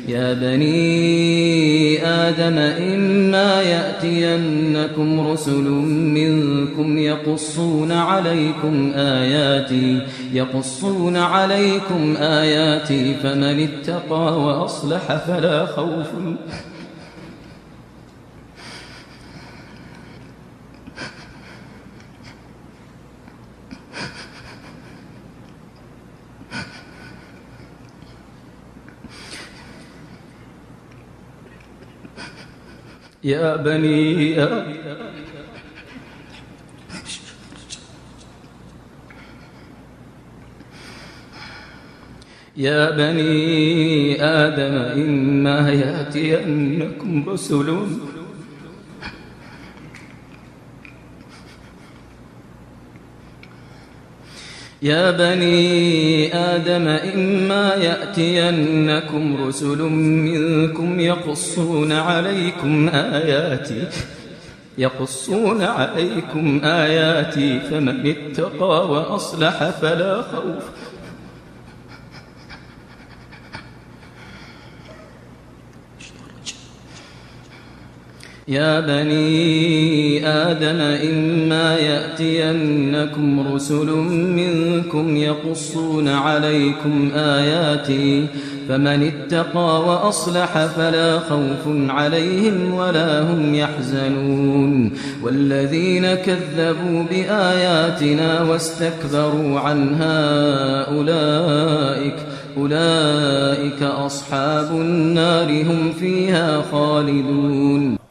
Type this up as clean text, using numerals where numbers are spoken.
يا بني آدم إما يأتينكم رسل منكم يقصون عليكم آياتي فمن اتقى وأصلح فلا خوف يا بني آدم إما يأتينكم رسل يا بني آدم إما يأتينكم رسل منكم يقصون عليكم آياتي فمن اتقى وأصلح فلا خوف يا بني آدم إما يأتينكم رسل منكم يقصون عليكم آياتي فمن اتقى وأصلح فلا خوف عليهم ولا هم يحزنون والذين كذبوا بآياتنا واستكبروا عنها أولئك أصحاب النار هم فيها خالدون